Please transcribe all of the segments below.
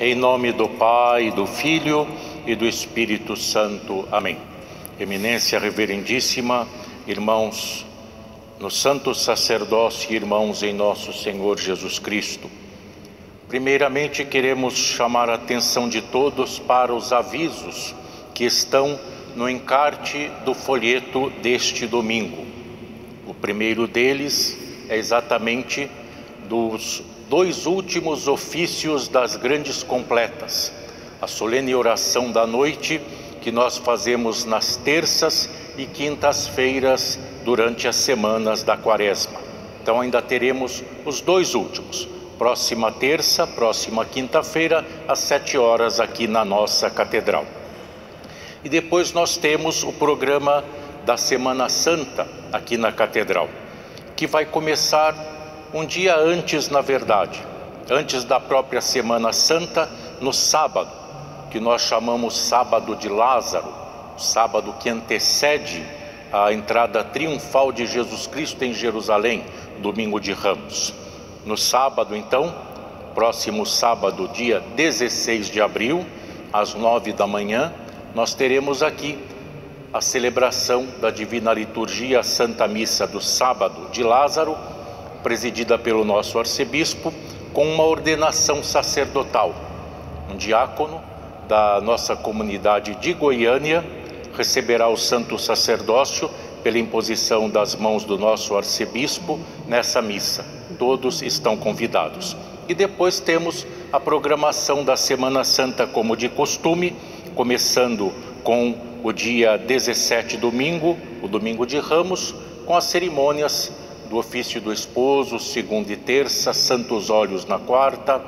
Em nome do Pai, do Filho e do Espírito Santo. Amém. Eminência reverendíssima, irmãos no santo sacerdócio e irmãos em nosso Senhor Jesus Cristo. Primeiramente queremos chamar a atenção de todos para os avisos que estão no encarte do folheto deste domingo. O primeiro deles é exatamente dos dois últimos ofícios das grandes completas, a solene oração da noite que nós fazemos nas terças e quintas-feiras durante as semanas da Quaresma. Então ainda teremos os dois últimos, próxima terça, próxima quinta-feira, às 7 horas aqui na nossa catedral. E depois nós temos o programa da Semana Santa aqui na catedral, que vai começar um dia antes, na verdade, antes da própria Semana Santa, no sábado, que nós chamamos Sábado de Lázaro, sábado que antecede a entrada triunfal de Jesus Cristo em Jerusalém, domingo de Ramos. No sábado, então, próximo sábado, dia 16 de abril, às 9 da manhã, nós teremos aqui a celebração da Divina Liturgia Santa Missa do Sábado de Lázaro, presidida pelo nosso arcebispo, com uma ordenação sacerdotal. Um diácono da nossa comunidade de Goiânia receberá o santo sacerdócio pela imposição das mãos do nosso arcebispo nessa missa. Todos estão convidados. E depois temos a programação da Semana Santa como de costume, começando com o dia 17, domingo, o domingo de Ramos, com as cerimônias do ofício do esposo, segunda e terça, santos óleos na quarta,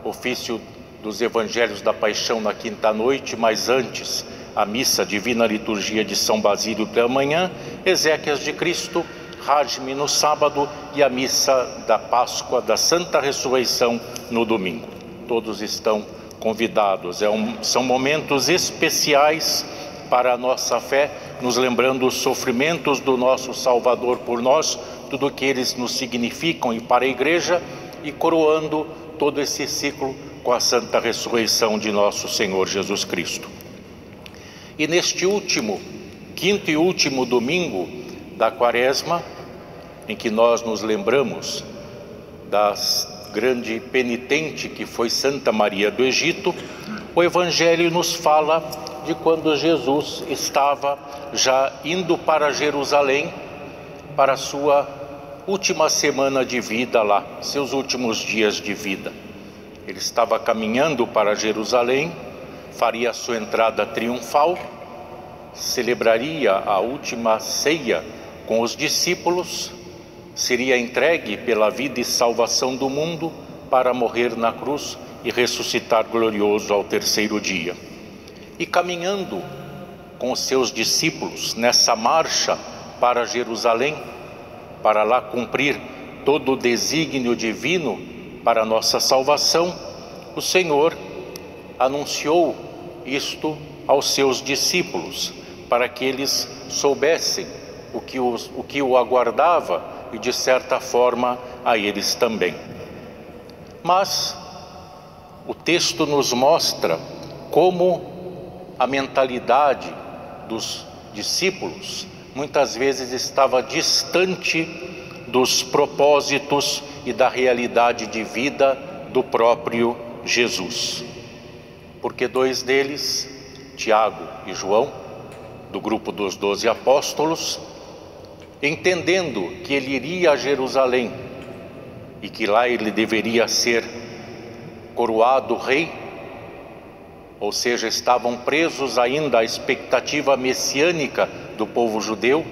ofício dos evangelhos da paixão na quinta noite, mas antes a missa Divina Liturgia de São Basílio pela manhã, exéquias de Cristo, Rágime no sábado e a missa da Páscoa da Santa Ressurreição no domingo. Todos estão convidados, são momentos especiais para a nossa fé, nos lembrando os sofrimentos do nosso Salvador por nós, tudo o que eles nos significam e para a Igreja, e coroando todo esse ciclo com a Santa Ressurreição de nosso Senhor Jesus Cristo. E neste quinto e último domingo da Quaresma, em que nós nos lembramos da grande penitente que foi Santa Maria do Egito, o Evangelho nos fala de quando Jesus estava já indo para Jerusalém, para a sua última semana de vida lá, seus últimos dias de vida. Ele estava caminhando para Jerusalém, faria a sua entrada triunfal, celebraria a última ceia com os discípulos, seria entregue pela vida e salvação do mundo para morrer na cruz e ressuscitar glorioso ao terceiro dia. E caminhando com os seus discípulos nessa marcha para Jerusalém, para lá cumprir todo o desígnio divino para a nossa salvação, o Senhor anunciou isto aos seus discípulos, para que eles soubessem o que o aguardava e de certa forma a eles também. Mas o texto nos mostra como a mentalidade dos discípulos muitas vezes estava distante dos propósitos e da realidade de vida do próprio Jesus. Porque dois deles, Tiago e João, do grupo dos 12 apóstolos, entendendo que ele iria a Jerusalém e que lá ele deveria ser coroado rei, ou seja, estavam presos ainda à expectativa messiânica do povo judeu,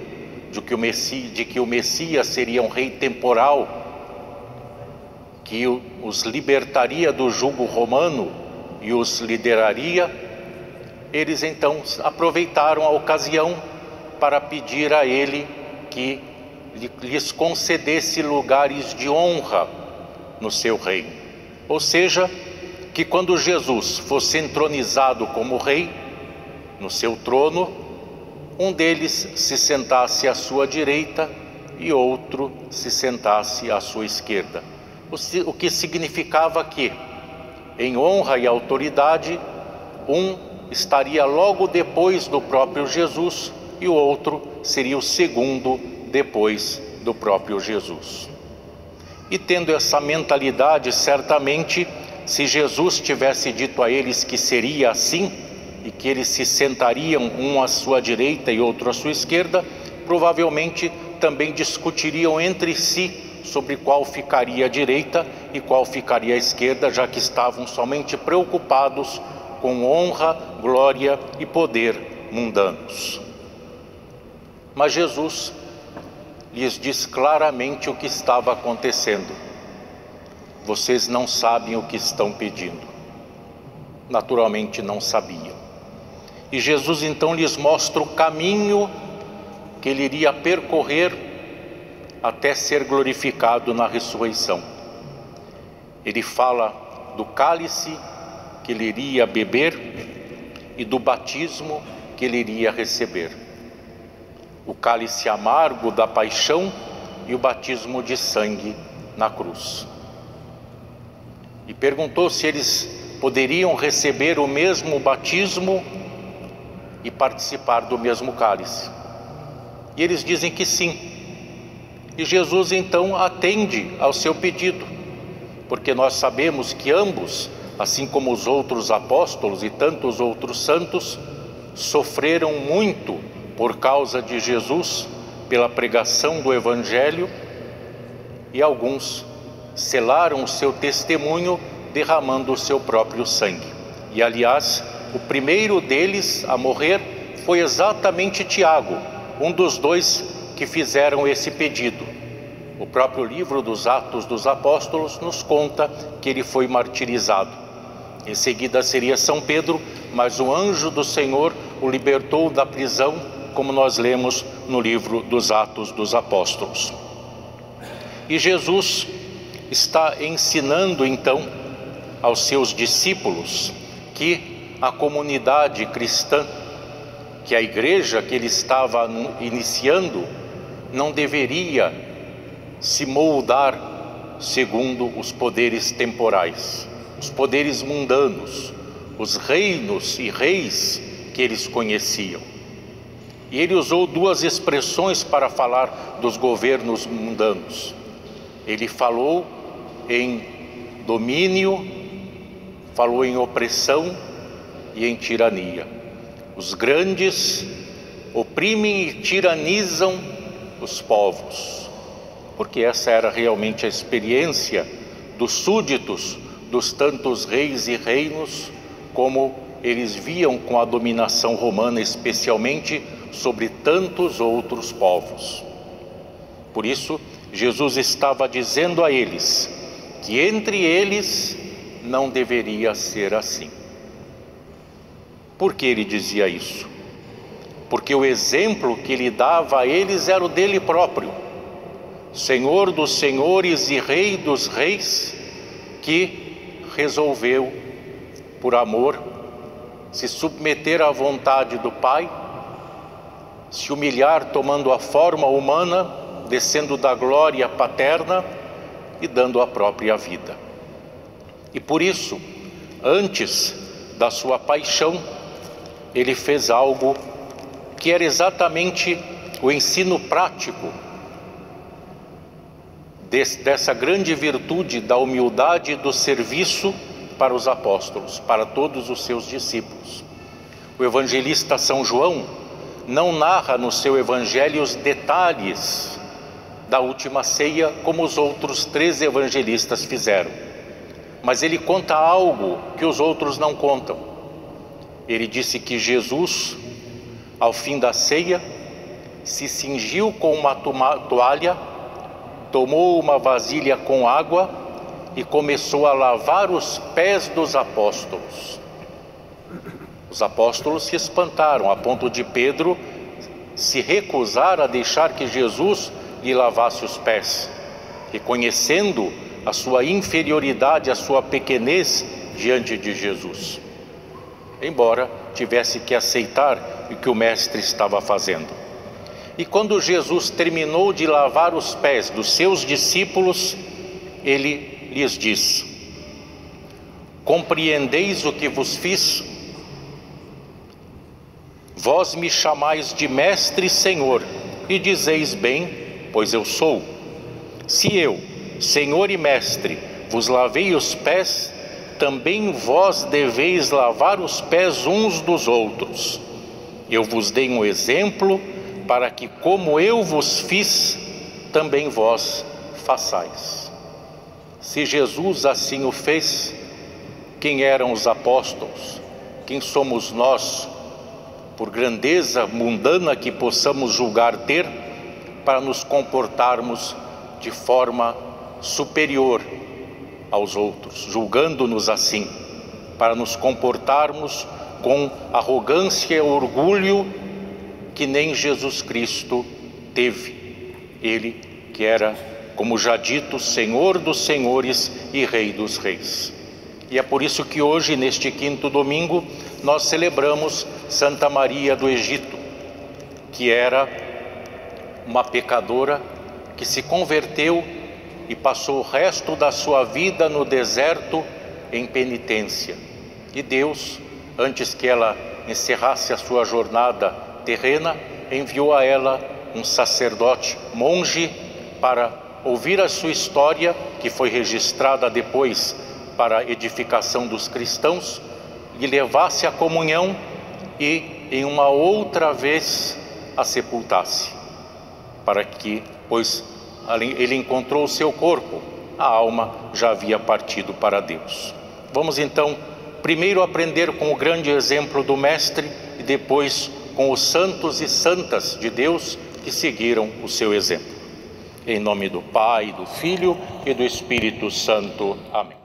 de que o Messias seria um rei temporal, que os libertaria do jugo romano e os lideraria. Eles então aproveitaram a ocasião para pedir a ele que lhes concedesse lugares de honra no seu reino. Ou seja, que quando Jesus fosse entronizado como rei, no seu trono, um deles se sentasse à sua direita e outro se sentasse à sua esquerda. O que significava que em honra e autoridade, um estaria logo depois do próprio Jesus e o outro seria o segundo depois do próprio Jesus. E tendo essa mentalidade, certamente, se Jesus tivesse dito a eles que seria assim, e que eles se sentariam um à sua direita e outro à sua esquerda, provavelmente também discutiriam entre si sobre qual ficaria a direita e qual ficaria a esquerda, já que estavam somente preocupados com honra, glória e poder mundanos. Mas Jesus lhes diz claramente o que estava acontecendo. Vocês não sabem o que estão pedindo. Naturalmente não sabiam. E Jesus então lhes mostra o caminho que ele iria percorrer até ser glorificado na ressurreição. Ele fala do cálice que ele iria beber e do batismo que ele iria receber. O cálice amargo da paixão e o batismo de sangue na cruz. E perguntou se eles poderiam receber o mesmo batismo e participar do mesmo cálice. E eles dizem que sim. E Jesus então atende ao seu pedido, porque nós sabemos que ambos, assim como os outros apóstolos e tantos outros santos, sofreram muito por causa de Jesus, pela pregação do Evangelho, e alguns selaram o seu testemunho derramando o seu próprio sangue. E aliás, o primeiro deles a morrer foi exatamente Tiago, um dos dois que fizeram esse pedido. O próprio livro dos Atos dos Apóstolos nos conta que ele foi martirizado. Em seguida seria São Pedro, mas o anjo do Senhor o libertou da prisão, como nós lemos no livro dos Atos dos Apóstolos. E Jesus está ensinando então aos seus discípulos que a comunidade cristã, que a igreja que ele estava iniciando, não deveria se moldar segundo os poderes temporais, os poderes mundanos, os reinos e reis que eles conheciam. E ele usou duas expressões para falar dos governos mundanos. Ele falou em domínio, falou em opressão e em tirania. Os grandes oprimem e tiranizam os povos, porque essa era realmente a experiência dos súditos dos tantos reis e reinos, como eles viam com a dominação romana, especialmente sobre tantos outros povos. Por isso, Jesus estava dizendo a eles que entre eles não deveria ser assim. Por que ele dizia isso? Porque o exemplo que ele dava a eles era o dele próprio, Senhor dos senhores e Rei dos reis, que resolveu, por amor, se submeter à vontade do Pai, se humilhar tomando a forma humana, descendo da glória paterna e dando a própria vida. E por isso, antes da sua paixão, ele fez algo que era exatamente o ensino prático dessa grande virtude da humildade e do serviço para os apóstolos, para todos os seus discípulos. O evangelista São João não narra no seu evangelho os detalhes da última ceia como os outros 3 evangelistas fizeram, mas ele conta algo que os outros não contam. Ele disse que Jesus, ao fim da ceia, se cingiu com uma toalha, tomou uma vasilha com água e começou a lavar os pés dos apóstolos. Os apóstolos se espantaram, a ponto de Pedro se recusar a deixar que Jesus lhe lavasse os pés, reconhecendo a sua inferioridade, a sua pequenez diante de Jesus, embora tivesse que aceitar o que o mestre estava fazendo. E quando Jesus terminou de lavar os pés dos seus discípulos, ele lhes diz: compreendeis o que vos fiz? Vós me chamais de Mestre e Senhor, e dizeis bem, pois eu sou. Se eu, Senhor e Mestre, vos lavei os pés, também vós deveis lavar os pés uns dos outros. Eu vos dei um exemplo, para que, como eu vos fiz, também vós façais. Se Jesus assim o fez, quem eram os apóstolos? Quem somos nós, por grandeza mundana que possamos julgar ter, para nos comportarmos de forma superior aos outros, julgando-nos assim, para nos comportarmos com arrogância e orgulho que nem Jesus Cristo teve. Ele que era, como já dito, Senhor dos senhores e Rei dos reis. E é por isso que hoje, neste quinto domingo, nós celebramos Santa Maria do Egito, que era uma pecadora que se converteu e passou o resto da sua vida no deserto em penitência. E Deus, antes que ela encerrasse a sua jornada terrena, enviou a ela um sacerdote, monge, para ouvir a sua história, que foi registrada depois para a edificação dos cristãos, lhe levasse a comunhão e em uma outra vez a sepultasse, para que, pois ele encontrou o seu corpo, a alma já havia partido para Deus. Vamos então primeiro aprender com o grande exemplo do Mestre e depois com os santos e santas de Deus que seguiram o seu exemplo. Em nome do Pai, do Filho e do Espírito Santo. Amém.